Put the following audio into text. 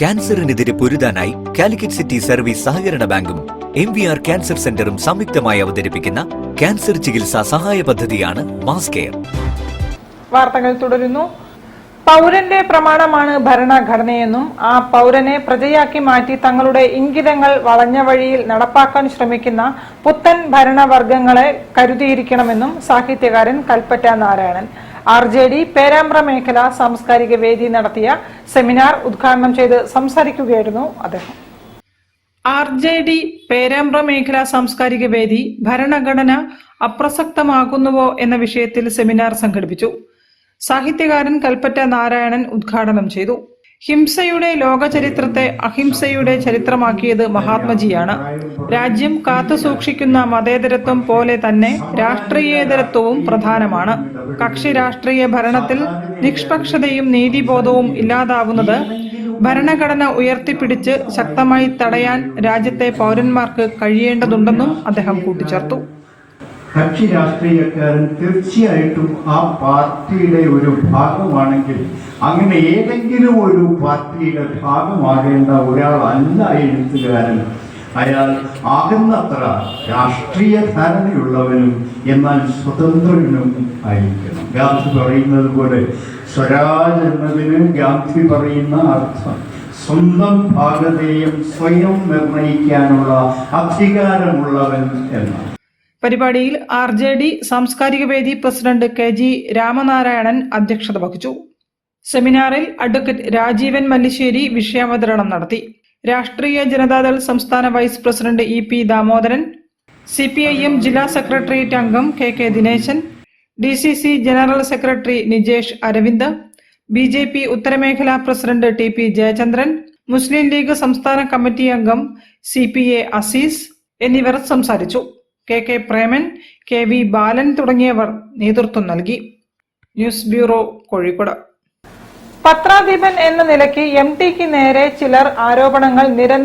ക്യാൻസറിനെതിരെ പൊരുതാനായി Calicut city service സഹകരണ ബാങ്കും MVR cancer സെന്ററും സംയുക്തമായി അവതരിപ്പിക്കുന്ന ക്യാൻസർ ചികിത്സാ സഹായ പദ്ധതിയാണ് മാസ് കെയർ. വാർത്തകൾ തുടരുന്നു. പൗരന്റെ പ്രമാണമാണ് ഭരണഘടനയെന്നും ആ പൗരനെ പ്രജയാക്കി മാറ്റി തങ്ങളുടെ ഇംഗിതങ്ങൾ വളഞ്ഞ വഴിയിൽ നടപ്പാക്കാൻ ശ്രമിക്കുന്ന പുത്തൻ ഭരണവർഗങ്ങളെ കരുതിയിരിക്കണമെന്നും സാഹിത്യകാരൻ കൽപ്പറ്റ നാരായണൻ. RJD പേരാമ്പ്ര മേഖല സാംസ്കാരിക വേദി നടത്തിയ സെമിനാർ ഉദ്ഘാടനം ചെയ്ത് സംസാരിക്കുകയായിരുന്നു അദ്ദേഹം. RJD പേരാമ്പ്ര മേഖല സാംസ്കാരിക വേദി ഭരണഘടന അപ്രസക്തമാകുന്നുവോ എന്ന വിഷയത്തിൽ സെമിനാർ സംഘടിപ്പിച്ചു. സാഹിത്യകാരൻ കൽപ്പറ്റ നാരായണൻ ഉദ്ഘാടനം ചെയ്തു. ഹിംസയുടെ ലോകചരിത്രത്തെ അഹിംസയുടെ ചരിത്രമാക്കിയത് മഹാത്മജിയാണ്. രാജ്യം കാത്തുസൂക്ഷിക്കുന്ന മതേതരത്വം പോലെ തന്നെ രാഷ്ട്രീയേതരത്വവും പ്രധാനമാണ്. കക്ഷി രാഷ്ട്രീയ ഭരണത്തിൽ നിഷ്പക്ഷതയും നീതിബോധവും ഇല്ലാതാവുന്നത് ഭരണഘടന ഉയർത്തിപ്പിടിച്ച് ശക്തമായി തടയാൻ രാജ്യത്തെ പൗരന്മാർക്ക് കഴിയേണ്ടതുണ്ടെന്നും അദ്ദേഹം കൂട്ടിച്ചേർത്തു. കക്ഷി രാഷ്ട്രീയക്കാരൻ തീർച്ചയായിട്ടും ആ പാർട്ടിയുടെ ഒരു ഭാഗമാണെങ്കിൽ അങ്ങനെ ഏതെങ്കിലും ഒരു പാർട്ടിയുടെ ഭാഗമാകേണ്ട ഒരാളല്ല എഴുത്തുകാരൻ. അയാൾ ആകുന്നത്ര രാഷ്ട്രീയ ധാരണയുള്ളവനും എന്നാൽ സ്വതന്ത്രനും ആയിരിക്കണം. ഗാന്ധി പറയുന്നത് പോലെ സ്വരാജ് എന്നതിന് ഗാന്ധി പറയുന്ന അർത്ഥം സ്വന്തം ഭാഗതയും സ്വയം നിർണയിക്കാനുള്ള അധികാരമുള്ളവൻ എന്നാണ്. പരിപാടിയിൽ RJD സാംസ്കാരിക വേദി പ്രസിഡന്റ് KG രാമനാരായണൻ അധ്യക്ഷത വഹിച്ചു. സെമിനാറിൽ അഡ്വക്കേറ്റ് രാജീവൻ മല്ലിശ്ശേരി വിഷയാവതരണം നടത്തി. രാഷ്ട്രീയ ജനതാദൾ സംസ്ഥാന vice president EP Damodaran, CPIM ജില്ലാ സെക്രട്ടേറിയറ്റ് അംഗം KK Dineshan, DCC general secretary Nijesh Aravind, BJP ഉത്തരമേഖലാ president TP Jayachandran, Muslim League സംസ്ഥാന കമ്മിറ്റി അംഗം CPA അസീസ് എന്നിവർ സംസാരിച്ചു. KK പ്രേമൻ, KV ബാലൻ തുടങ്ങിയവർ നേതൃത്വം നൽകി. News bureau, Kozhikode. പത്രാധിപൻ എന്ന നിലയ്ക്ക് MTക്ക് നേരെ ചിലർ ആരോപണങ്ങൾ നിരന്തരം